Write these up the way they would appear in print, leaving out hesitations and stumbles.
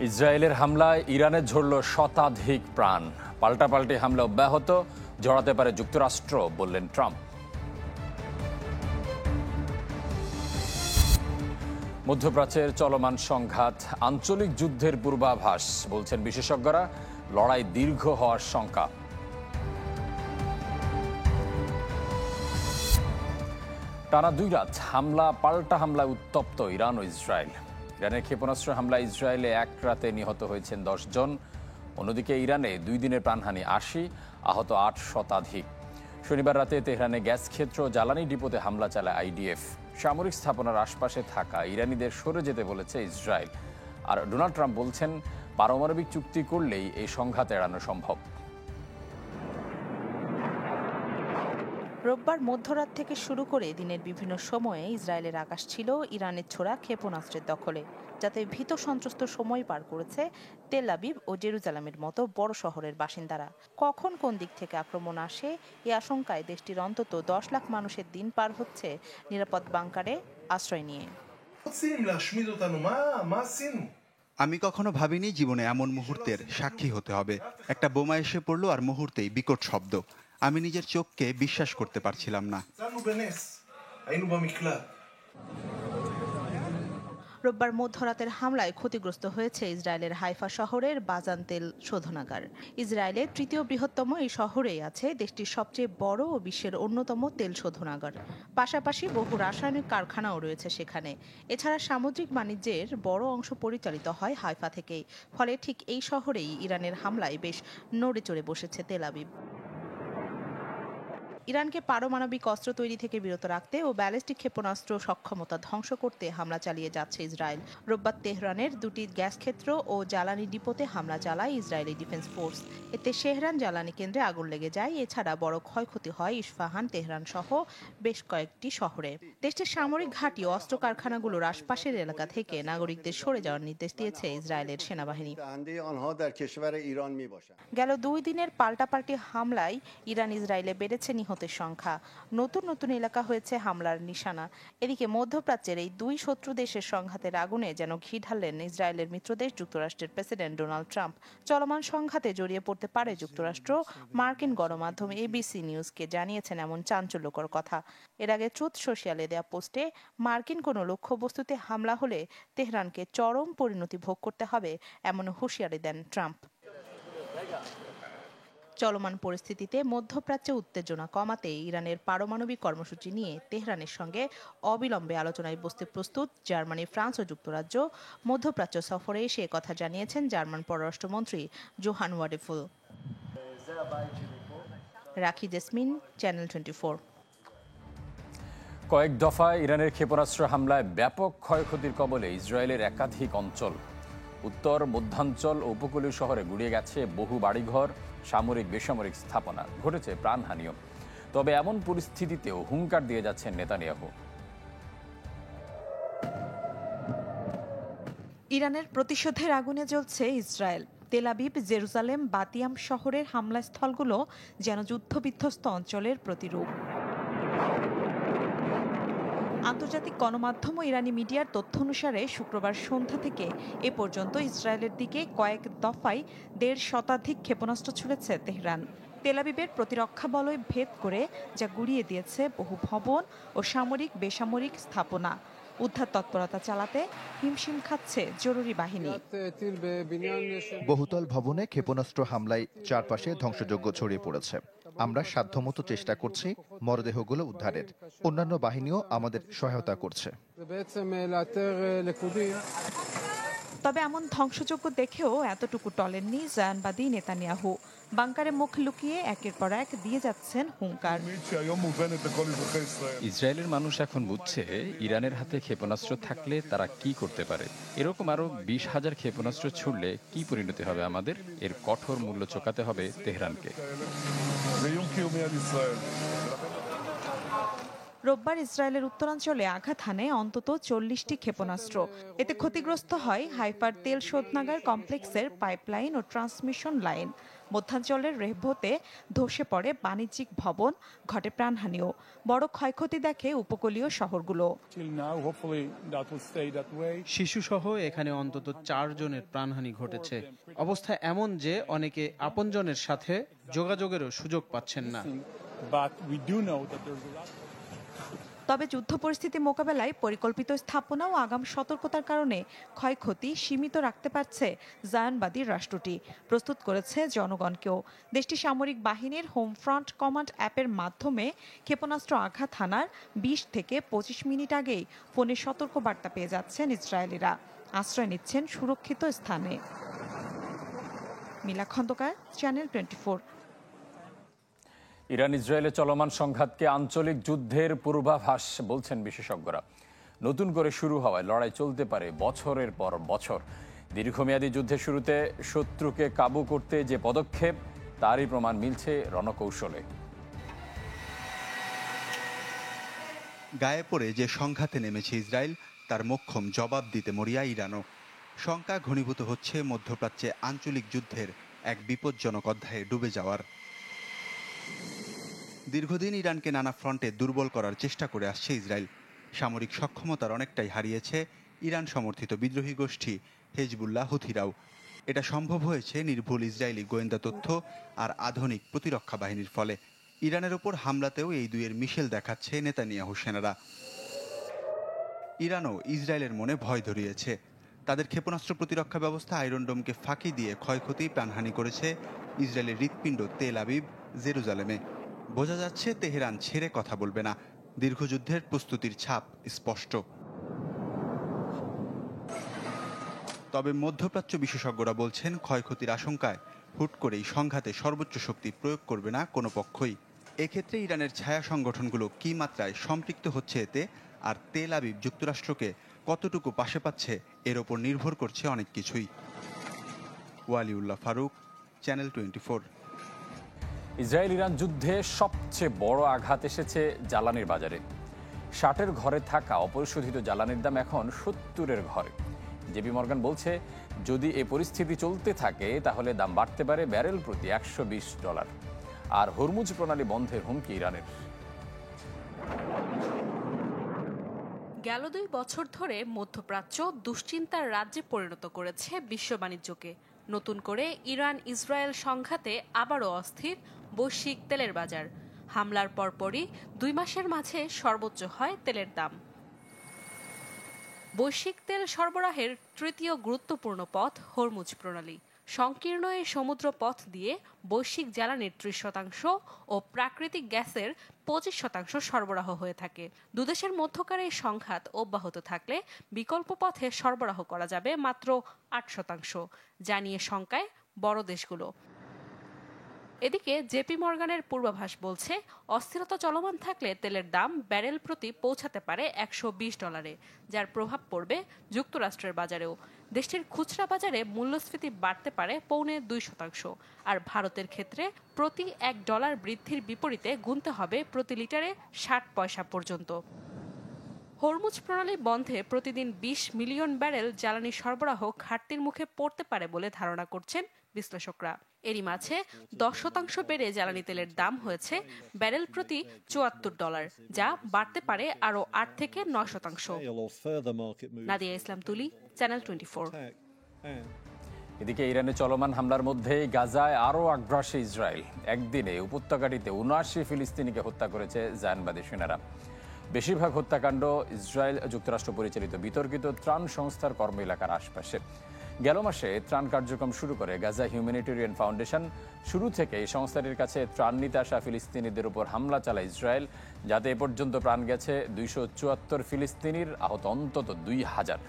ইসরায়েলের হামলায় ইরানে ঝরল শতাধিক প্রাণ। পাল্টাপাল্টি হামলা অব্যাহত, জড়াতে পারে যুক্তরাষ্ট্র, বললেন ট্রাম্প। মধ্যপ্রাচ্যের চলমান সংঘাত আঞ্চলিক যুদ্ধের পূর্বাভাস, বলছেন বিশেষজ্ঞরা। লড়াই দীর্ঘ হওয়ার শঙ্কা। টানা 2 রাত পাল্টা হামলায় উত্তপ্ত ইরান ও ইসরায়েল। ইরানের ক্ষেপণাস্ত্র হামলায় ইসরায়েলে 1 রাতে নিহত হয়েছেন 10 জন। অন্যদিকে ইরানে 2 দিনের প্রাণহানি 80, আহত 8 শতাধিক। শনিবার রাতে তেহরানে গ্যাস ক্ষেত্র জ্বালানি ডিপোতে হামলা চালায় আইডিএফ। সামরিক স্থাপনার আশপাশে থাকা ইরানিদের সরে যেতে বলেছে ইসরায়েল। আর ডোনাল্ড ট্রাম্প বলছেন, পারমাণবিক চুক্তি করলেই এই সংঘাত এড়ানো সম্ভব। রোববার মধ্যরাত থেকে শুরু করে দিনের বিভিন্ন সময়ে ইসরায়েলের আকাশ ছিল ইরানের ছোড়া ক্ষেপণাস্ত্রের দখলে, যাতে ভীত সন্ত্রস্ত সময় পার করেছে তেল আবিব ও জেরুজালেমের মতো বড় শহরের বাসিন্দারা। কখন কোন দিক থেকে আক্রমণ আসে এই আশঙ্কায় দেশটির অন্তত 10 লাখ মানুষের দিন পার হচ্ছে নিরাপদ বাংকারে আশ্রয় নিয়ে। আমি কখনো ভাবিনি জীবনে এমন মুহূর্তের সাক্ষী হতে হবে। একটা বোমা এসে পড়লো আর মুহূর্তেই বিকট শব্দ। আমি নিজের চোখকে বিশ্বাস করতে পারছিলাম না। রোববার মধ্যরাতের হামলায় ক্ষতিগ্রস্ত হয়েছে ইসরায়েলের হাইফা শহরের বাজান তেল শোধনাগার। ইসরায়েলের 3য় বৃহত্তম এই শহরেই আছে দেশটির সবচেয়ে বড় ও বিশ্বের অন্যতম তেল শোধনাগার। পাশাপাশি বহু রাসায়নিক কারখানাও রয়েছে সেখানে। এছাড়া সামুদ্রিক বাণিজ্যের বড় অংশ পরিচালিত হয় হাইফা থেকেই। ফলে ঠিক এই শহরেই ইরানের হামলায় বেশ নড়েচড়ে বসেছে তেল আবিব। ইরানকে পারমাণবিক অস্ত্র তৈরি থেকে বিরত রাখতে ও ব্যালিস্টিক ক্ষেপণাস্ত্র সক্ষমতা ধ্বংস করতে হামলা চালিয়ে যাচ্ছে ইসরায়েল। রোববার তেহরানের 2টি গ্যাস ক্ষেত্র ও জ্বালানি ডিপোতে হামলা চালায় ইসরায়েলি ডিফেন্স ফোর্স। এতে শেহরান জ্বালানি কেন্দ্রে আগুন লেগে যায়। এছাড়া বড় ক্ষয়ক্ষতি হয় ইস্পাহান, তেহরান সহ বেশ কয়েকটি শহরে। দেশটির সামরিক ঘাঁটি ও অস্ত্র কারখানাগুলোর আশপাশের এলাকা থেকে নাগরিকদের সরে যাওয়ার নির্দেশ দিয়েছে ইসরায়েলের সেনাবাহিনী। গেল 2 দিনের পাল্টাপাল্টি হামলায় ইরান ইসরায়েলে বেড়েছে নিহতের সংখ্যা। নতুন নতুন এলাকা হয়েছে হামলার নিশানা। এদিকে মধ্যপ্রাচ্যের এই 2 শত্রু দেশের সংঘাতের আগুনে যেন ঘি ঢাললেন ইসরায়েলের মিত্রদেশ যুক্তরাষ্ট্রের প্রেসিডেন্ট ডোনাল্ড ট্রাম্প। চলমান সংঘাতে জড়িয়ে পড়তে পারে যুক্তরাষ্ট্র। মার্কিন গণমাধ্যম এবিসি নিউজকে জানিয়েছেন এমন চাঞ্চল্যকর কথা। এর আগে ট্রুথ সোশ্যালে দেয়া পোস্টে মার্কিন কোনো লক্ষ্যবস্তুতে হামলা হলে তেহরানকে চরম পরিণতি ভোগ করতে হবে এমন হুঁশিয়ারি দেন ট্রাম্প। চলমান পরিস্থিতিতে মধ্যপ্রাচ্যে উত্তেজনা কমাতে ইরানের পারমাণবিক কর্মসূচি নিয়ে তেহরানের সঙ্গে অবিলম্বে আলোচনায় বসতে প্রস্তুত জার্মানি, ফ্রান্স ও যুক্তরাজ্য। মধ্যপ্রাচ্য সফরে এসে কথা জানিয়েছেন জার্মান পররাষ্ট্রমন্ত্রী জোহান ওয়াডেফুল। রাখি জেসমিন, চ্যানেল 24। কয়েক দফায় ইরানের ক্ষেপণাস্ত্র হামলায় ব্যাপক ক্ষয়ক্ষতির কবলে ইসরায়েলের একাধিক অঞ্চল। উত্তর, মধ্যাঞ্চল ও উপকূলীয় শহরে গুড়িয়ে গেছে বহু বাড়িঘর, সামরিক বেসামরিক স্থাপনা। ঘটেছে প্রাণহানিও। তবে এমন পরিস্থিতিতেও হুঙ্কার দিয়ে যাচ্ছেন নেতানিয়াহু। ইরানের প্রতিশোধের আগুনে জ্বলছে ইসরায়েল। তেল আবিব, জেরুজালেম, বাতিয়াম শহরের হামলাস্থলগুলো যেন যুদ্ধবিধ্বস্ত অঞ্চলের প্রতিরূপ। আন্তর্জাতিক গণমাধ্যম ও ইরানি মিডিয়ার তথ্য অনুসারে শুক্রবার সন্ধ্যা থেকে এ পর্যন্ত ইসরায়েলের দিকে কয়েক দফায় 1.5 শতাধিক ক্ষেপণাস্ত্র ছুড়েছে তেহরান। তেল আবিবের প্রতিরক্ষা বলয় ভেদ করে যা গুঁড়িয়ে দিয়েছে বহু ভবন ও সামরিক বেসামরিক স্থাপনা। উদ্ধার তৎপরতা চালাতে হিমশিম খাচ্ছে জরুরি বাহিনী। বহুতল ভবনে ক্ষেপণাস্ত্র হামলায় চারপাশে ধ্বংসযজ্ঞ ছড়িয়ে পড়েছে। আমরা সাধ্যমতো চেষ্টা করছি মরদেহগুলো উদ্ধারের। অন্যান্য বাহিনীও আমাদের সহায়তা করছে। তবে এমন ধ্বংসযজ্ঞ দেখেও এতটুকু টলেননি জায়ানবাদী নেতানিয়াহু। বাংকারে মুখ লুকিয়ে একের পর এক দিয়ে যাচ্ছেন হুঙ্কার। ইসরায়েলের মানুষ এখন বুঝছে ইরানের হাতে ক্ষেপণাস্ত্র থাকলে তারা কি করতে পারে। এরকম আরো 20,000 ক্ষেপণাস্ত্র ছুড়লে কি পরিণতি হবে আমাদের। এর কঠোর মূল্য চোকাতে হবে তেহরানকে। রোববার ইসরায়েলের উত্তরাঞ্চলে আঘাত হানে অন্তত 40টি ক্ষেপণাস্ত্র। এতে ক্ষতিগ্রস্ত হয় হাইফার তেল শোধনাগার কমপ্লেক্সের পাইপলাইন ও ট্রান্সমিশন লাইন। মধ্যাঞ্চলের রেহভোতে ধসে পড়ে বাণিজ্যিক ভবন, ঘটে প্রাণহানিও। বড় ক্ষয়ক্ষতি দেখে উপকূলীয় শহরগুলো। শিশুসহ এখানে অন্তত 4 জনের প্রাণহানি ঘটেছে। অবস্থা এমন যে অনেকে আপনজনের সাথে যোগাযোগেরও সুযোগ পাচ্ছেন না। তবে যুদ্ধ পরিস্থিতি মোকাবেলায় পরিকল্পিত স্থাপনা ও আগাম সতর্কতার কারণে ক্ষয়ক্ষতি সীমিত রাখতে পারছে জায়নবাদী রাষ্ট্রটি। প্রস্তুত করেছে জনগণকেও। দেশটির সামরিক বাহিনীর হোম ফ্রন্ট কমান্ড অ্যাপের মাধ্যমে ক্ষেপণাস্ত্র আঘাত হানার 20 থেকে 25 মিনিট আগেই ফোনে সতর্ক বার্তা পেয়ে যাচ্ছেন ইসরায়েলিরা। আশ্রয় নিচ্ছেন সুরক্ষিত স্থানে। মিলা খন্দকার, চ্যানেল 24। ইরান ইসরায়েলে চলমান সংঘাতকে আঞ্চলিক যুদ্ধের পূর্বাভাস বলছেন বিশেষজ্ঞরা। নতুন করে শুরু হওয়ায় লড়াই চলতে পারে বছরের পর বছর। দীর্ঘমেয়াদী যুদ্ধের শুরুতে শত্রুকে কাবু করতে যে পদক্ষেপ, তারই প্রমাণ মিলছে রণকৌশলে। গায়ে পড়ে যে সংঘাতে নেমেছে ইসরায়েল, তার মোক্ষম জবাব দিতে মরিয়া ইরানও। শঙ্কা ঘনীভূত হচ্ছে মধ্যপ্রাচ্যে আঞ্চলিক যুদ্ধের এক বিপজ্জনক অধ্যায়ে ডুবে যাওয়ার। দীর্ঘদিন ইরানকে নানা ফ্রন্টে দুর্বল করার চেষ্টা করে আসছে ইসরায়েল। সামরিক সক্ষমতার অনেকটাই হারিয়েছে ইরান সমর্থিত বিদ্রোহী গোষ্ঠী হেজবুল্লাহ হুথিরাও। এটা সম্ভব হয়েছে নির্ভুল ইসরায়েলি গোয়েন্দা তথ্য আর আধুনিক প্রতিরক্ষা বাহিনীর ফলে। ইরানের ওপর হামলাতেও এই দুইয়ের মিশেল দেখাচ্ছে নেতানিয়াহু সেনারা। ইরানও ইসরায়েলের মনে ভয় ধরিয়েছে। তাদের ক্ষেপণাস্ত্র প্রতিরক্ষা ব্যবস্থা আয়রন ডোমকে ফাঁকি দিয়ে ক্ষয়ক্ষতি, প্রাণহানি করেছে ইসরায়েলের হৃৎপিণ্ড তেল আবিব, জেরুজালেমে। বোঝা যাচ্ছে তেহরান ছেড়ে কথা বলবে না। দীর্ঘযুদ্ধের প্রস্তুতির ছাপ স্পষ্ট। তবে মধ্যপ্রাচ্য বিশেষজ্ঞরা বলছেন, ক্ষয়ক্ষতির আশঙ্কায় হুট করেই সংঘাতে সর্বোচ্চ শক্তি প্রয়োগ করবে না কোনো পক্ষই। এক্ষেত্রে ইরানের ছায়া সংগঠনগুলো কী মাত্রায় সম্পৃক্ত হচ্ছে এতে, আর তেল আবিব যুক্তরাষ্ট্রকে কতটুকু পাশে পাচ্ছে, এর ওপর নির্ভর করছে অনেক কিছুই। Waliullah Faruk, channel 24। Israel Iran যুদ্ধে সবচেয়ে বড় আঘাত এসেছে জ্বালানির বাজারে। 60-এর ঘরে থাকা অপরিশোধিত জ্বালানির দাম এখন 70-এর ঘরে। জেপি মর্গান বলছে, যদি এ পরিস্থিতি চলতে থাকে তাহলে দাম বাড়তে পারে ব্যারেল প্রতি $120। আর হরমুজ প্রণালী বন্ধের হুমকি ইরানের। গেল 2 বছর ধরে মধ্যপ্রাচ্য দুশ্চিন্তার রাজ্যে পরিণত করেছে বিশ্ব বাণিজ্যকে। নতুন করে ইরান ইসরায়েল সংঘাতে আবারও অস্থির বৈশ্বিক তেলের বাজার। হামলার পরপরই 2 মাসের মাঝে সর্বোচ্চ হয় তেলের দাম। বৈশ্বিক তেল সরবরাহের তৃতীয় গুরুত্বপূর্ণ পথ হরমুজ প্রণালী। সংকীর্ণ এই সমুদ্র পথ দিয়ে বৈশ্বিক জ্বালানির 30% ও প্রাকৃতিক গ্যাসের 25% সরবরাহ হয়ে থাকে। দুদেশের মধ্যকার এই সংঘাত অব্যাহত থাকলে বিকল্প পথে সরবরাহ করা যাবে মাত্র 8%, যা নিয়ে শঙ্কায় বড় দেশগুলো। এদিকে জেপি মর্গানের পূর্বাভাস বলছে, অস্থিরতা চলমান থাকলে তেলের দাম ব্যারেল প্রতি পৌঁছাতে পারে $120, যার প্রভাব পড়বে যুক্তরাষ্ট্রের বাজারেও। দেশটির খুচরা বাজারে মূল্যস্ফীতি বাড়তে পারে 2.25%, আর ভারতের ক্ষেত্রে প্রতি $1 বৃদ্ধির বিপরীতে গুনতে হবে প্রতি লিটারে 60 পয়সা পর্যন্ত। হরমুজ প্রণালী বন্ধে প্রতিদিন 20 মিলিয়ন ব্যারেল জ্বালানি সরবরাহ ঘাটতির মুখে পড়তে পারে বলে ধারণা করছেন বিশ্লেষকরা। এরই মাঝে 10% বেড়ে জ্বালানি তেলের দাম হয়েছে ব্যারেল প্রতি $74, যা বাড়তে পারে আরও 8 থেকে 9%। নাদিয়া ইসলাম তুলি, চ্যানেল 24। এদিকে ইরানে চলমান হামলার মধ্যেই গাজায় আরও আগ্রাসী ইসরায়েল। একদিনে উপত্যকাটিতে 79 ফিলিস্তিনিকে হত্যা করেছে জায়নবাদী সেনারা। বেশিরভাগ হত্যাকাণ্ড ইসরায়েল যুক্তরাষ্ট্র পরিচালিত বিতর্কিত ত্রাণ সংস্থার কর্ম এলাকার আশপাশে। গেল মাসে ত্রাণ কার্যক্রম শুরু করে গাজা হিউম্যানিটেরিয়ান ফাউন্ডেশন। শুরু থেকে এই সংস্থাটির কাছে ত্রাণ নিতে আসা ফিলিস্তিনিদের উপর হামলা চালায় ইসরায়েল, যাতে এ পর্যন্ত প্রাণ গেছে 274 ফিলিস্তিনির, আহত অন্তত 2000।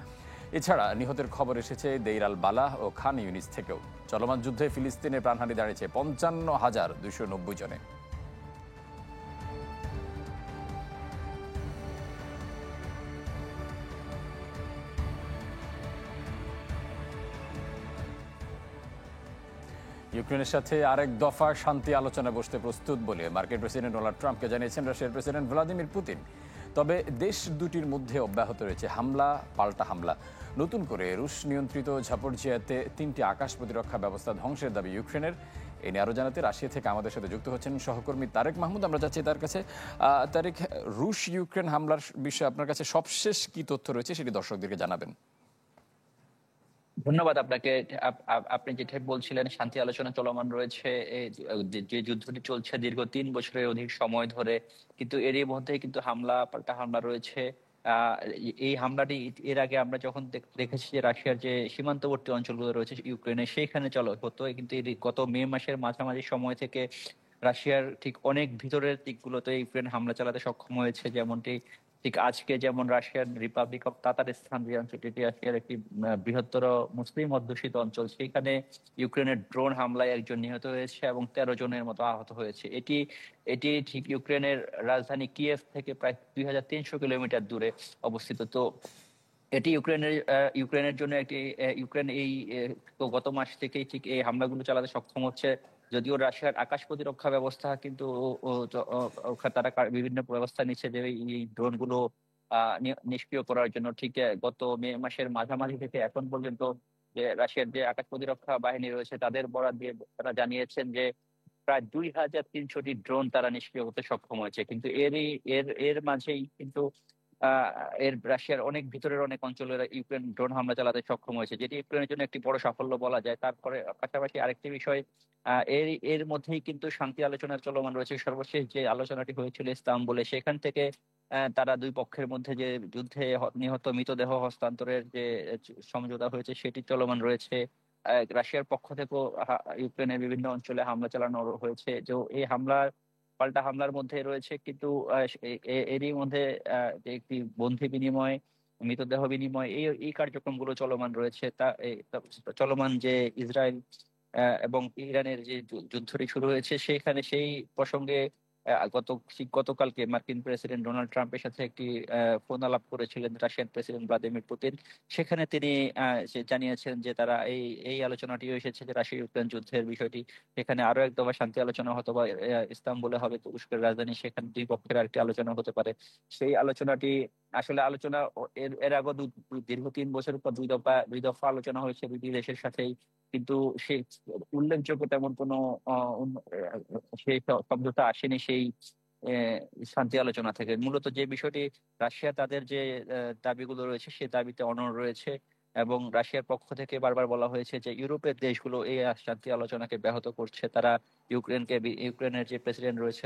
এছাড়া নিহতের খবর এসেছে দেইর আল বালাহ ও খান ইউনিস থেকেও। চলমান যুদ্ধে ফিলিস্তিনের প্রাণহানি দাঁড়িয়েছে 55,290 জনে। ইউক্রেনের সাথে আরেক দফা শান্তি আলোচনায় বসতে প্রস্তুত বলে মার্কিন প্রেসিডেন্ট ডোনাল্ড ট্রাম্পকে জানিয়েছেন রাশিয়ার প্রেসিডেন্ট ভ্লাদিমির পুতিন। তবে দেশ দুটির মধ্যে অব্যাহত রয়েছে হামলা পাল্টা হামলা। নতুন করে রুশ নিয়ন্ত্রিত ঝাপরঝিয়াতে 3টি আকাশ প্রতিরক্ষা ব্যবস্থা ধ্বংসের দাবি ইউক্রেনের। এ নিয়ে আরও জানাতে রাশিয়া থেকে আমাদের সাথে যুক্ত হচ্ছেন সহকর্মী তারেক মাহমুদ। আমরা যাচ্ছি তার কাছে। তারেক, রুশ ইউক্রেন হামলার বিষয়ে আপনার কাছে সবশেষ কি তথ্য রয়েছে সেটি দর্শকদেরকে জানাবেন। ধন্যবাদ আপনাকে। আপনি যেটা বলছিলেন, শান্তি আলোচনা চলমান রয়েছে। যে যুদ্ধটি চলছে দীর্ঘ 3 বছরের অধিক সময় ধরে, কিন্তু এরই মধ্যে কিন্তু পাল্টা হামলা রয়েছে। এই হামলাটি এর আগে আমরা যখন দেখেছি যে রাশিয়ার যে সীমান্তবর্তী অঞ্চলগুলো রয়েছে ইউক্রেনে, সেইখানে হতো, কিন্তু গত মে মাসের মাঝামাঝি সময় থেকে রাশিয়ার ঠিক অনেক ভিতরের দিকগুলোতে ইউক্রেন হামলা চালাতে সক্ষম হয়েছে। যেমনটি ঠিক আজকে যেমন রাশিয়ার রিপাবলিক অফ তাতারিস্তান যে অঞ্চলটি, রাশিয়ার একটি বৃহত্তর মুসলিম অধ্যুষিত অঞ্চল, সেখানে ইউক্রেনের ড্রোন হামলায় একজন নিহত হয়েছে এবং 13 জনের মতো আহত হয়েছে। এটি ঠিক ইউক্রেনের রাজধানী কিয়েভ থেকে প্রায় 2300 কিলোমিটার দূরে অবস্থিত। তো এটি ইউক্রেনের জন্য ইউক্রেন তো গত মাস থেকেই ঠিক এই হামলাগুলো চালাতে সক্ষম হচ্ছে। যদিও রাশিয়ার আকাশ প্রতিরক্ষা ব্যবস্থা কিন্তু তারা বিভিন্ন ব্যবস্থা নিচ্ছে যে এই ড্রোনগুলো নিষ্ক্রিয় করার জন্য। ঠিক গত মে মাসের মাঝামাঝি থেকে এখন পর্যন্ত যে রাশিয়ার যে আকাশ প্রতিরক্ষা বাহিনী রয়েছে তাদের বরাত দিয়ে তারা জানিয়েছেন যে প্রায় 2300টি ড্রোন তারা নিষ্ক্রিয় করতে সক্ষম হয়েছে। কিন্তু এর মাঝেই কিন্তু রাশিয়ার অনেক ভিতরের অনেক অঞ্চলে ইউক্রেন ড্রোন হামলা চালাতে সক্ষম হয়েছে, যেটি ইউক্রেনের জন্য একটি বড় সাফল্য বলা যায়। তারপরে পাশাপাশি আরেকটি বিষয়, এর মধ্যেই কিন্তু শান্তি আলোচনা চলমান রয়েছে। সর্বশেষ যে আলোচনাটি হয়েছিল ইস্তাম্বুলে, সেখান থেকে তারা দুই পক্ষের মধ্যে যে যুদ্ধে নিহত মৃতদেহ হস্তান্তরের যে সমঝোতা হয়েছে সেটি চলমান রয়েছে। রাশিয়ার পক্ষ থেকেও ইউক্রেনের বিভিন্ন অঞ্চলে হামলা চালানো হয়েছে। যে এই পাল্টা হামলার মধ্যে রয়েছে কিন্তু এরই মধ্যে যে একটি বন্ধি বিনিময়, মৃতদেহ বিনিময়, এই কার্যক্রমগুলো চলমান রয়েছে। চলমান যে ইসরায়েল এবং ইরানের যে যুদ্ধটি শুরু হয়েছে, সেই প্রসঙ্গে গতকালকে মার্কিন প্রেসিডেন্ট ডোনাল্ড ট্রাম্পের সাথে একটি ফোন আলাপ করেছিলেন রাশিয়ান প্রেসিডেন্ট ভ্লাদিমির পুতিন। সেখানে তিনি জানিয়েছেন যে তারা এই আলোচনাটি এসেছে যে রাশিয়া ইউক্রেন যুদ্ধের বিষয়টি, সেখানে আরো এক দফা শান্তি আলোচনা হতো বা ইস্তাম্বুলে হবে তুরস্কের রাজধানী, সেখানে দুই পক্ষের আরেকটি আলোচনা হতে পারে। সেই আলোচনাটি আসলে এর আগে দীর্ঘ 3 বছরের পর দুই দফা আলোচনা হয়েছে দুই দেশের সাথেই, কিন্তু সেই উল্লেখযোগ্য তেমন কোনো সেই শব্দটা আসেনি সেই শান্তি আলোচনা থেকে। মূলত যে বিষয়টি, রাশিয়া তাদের যে দাবিগুলো রয়েছে সেই দাবিতে অনড় রয়েছে এবং রাশিয়ার পক্ষ থেকে বারবার বলা হয়েছে যে ইউরোপের দেশগুলো এই শান্তি আলোচনাকে ব্যাহত করছে। তারা ইউক্রেনের যে প্রেসিডেন্ট রয়েছে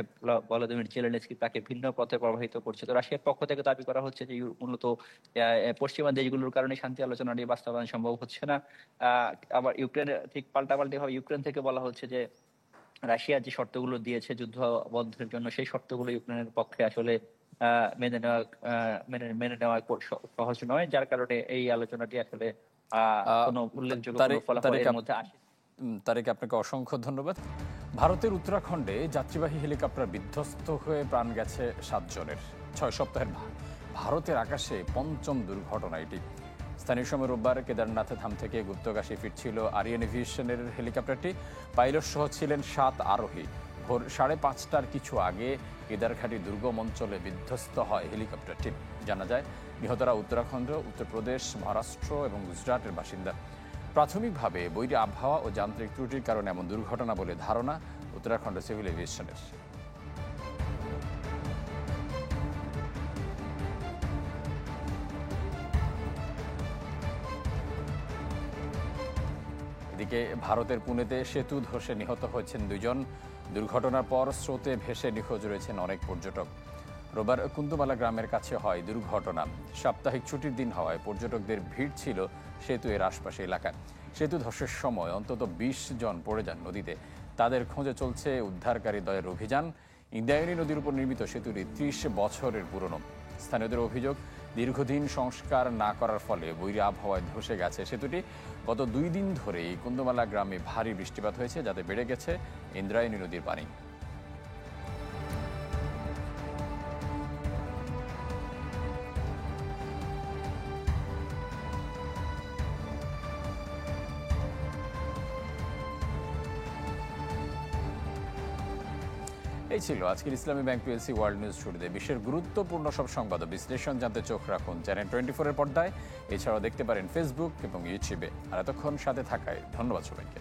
ভলোদিমির জেলেনস্কি, তাকে ভিন্ন পথে প্রবাহিত করছে। তো রাশিয়ার পক্ষ থেকে দাবি করা হচ্ছে যে মূলত পশ্চিমা দেশগুলোর কারণে শান্তি আলোচনাটি বাস্তবায়ন সম্ভব হচ্ছে না। আবার ইউক্রেনের ঠিক পাল্টাপাল্টি ভাবে ইউক্রেন থেকে বলা হচ্ছে যে রাশিয়া যে শর্তগুলো দিয়েছে যুদ্ধ বন্ধের জন্য, সেই শর্তগুলো ইউক্রেনের পক্ষে আসলে মেনে নেওয়া সহজ নয়, যার কারণে এই আলোচনাটি আসলে কোনো উল্লেখযোগ্য ফলাফলের মধ্যে আসে। তারেক, আপনাকে অসংখ্য ধন্যবাদ। ভারতের উত্তরাখণ্ডে যাত্রীবাহী হেলিকপ্টার বিধ্বস্ত হয়ে প্রাণ গেছে 7 জনের। 6 সপ্তাহের ভারতের আকাশে পঞ্চম দুর্ঘটনা এটি। স্থানীয় সময় রোববার কেদারনাথ ধাম থেকে গুপ্তকাশী ফিরছিল আরিয়ান এভিয়েশনের হেলিকপ্টারটি। পাইলট সহ ছিলেন 7 আরোহী। ভোর 5:30টার কিছু আগে কেদারঘাটি দুর্গম অঞ্চলে বিধ্বস্ত হয় হেলিকপ্টারটি। জানা যায় নিহতরা উত্তরাখণ্ড, উত্তরপ্রদেশ, মহারাষ্ট্র এবং গুজরাটের বাসিন্দা। প্রাথমিকভাবে বৈরী আবহাওয়া ও যান্ত্রিক ত্রুটির কারণে এমন দুর্ঘটনা বলে ধারণা উত্তরাখণ্ড সিভিল এভিয়েশনের। এদিকে ভারতের পুনেতে সেতু ধসে নিহত হয়েছেন 2 জন। দুর্ঘটনার পর স্রোতে ভেসে নিখোঁজ রয়েছেন অনেক পর্যটক। রোববার কুন্দুমালা গ্রামের কাছে হয় দুর্ঘটনা। সাপ্তাহিক ছুটির দিন হওয়ায় পর্যটকদের ভিড় ছিল সেতু এর আশপাশে এলাকায়। সেতু ধসের সময় অন্তত 20 জন পড়ে যান নদীতে। তাদের খোঁজে চলছে উদ্ধারকারী দলের অভিযান। ইন্দ্রায়ণী নদীর উপর নির্মিত সেতুটি 30 বছরের পুরনো। স্থানীয়দের অভিযোগ, দীর্ঘদিন সংস্কার না করার ফলে বৈরী আবহাওয়ায় ধসে গেছে সেতুটি। গত 2 দিন ধরেই কুন্দমালা গ্রামে ভারী বৃষ্টিপাত হয়েছে, যাতে বেড়ে গেছে ইন্দ্রায়ণী নদীর পানি। এই ছিল আজকের ইসলামী ব্যাংক পিএলসি ওয়ার্ল্ড নিউজ শুরুতে। বিশ্বের গুরুত্বপূর্ণ সব সংবাদ ও বিশ্লেষণ জানতে চোখ রাখুন চ্যানেল 24 এর পর্দায়। এছাড়াও দেখতে পারেন ফেসবুক এবং ইউটিউবে। আর এতক্ষণ সাথে থাকায় ধন্যবাদ সবাইকে।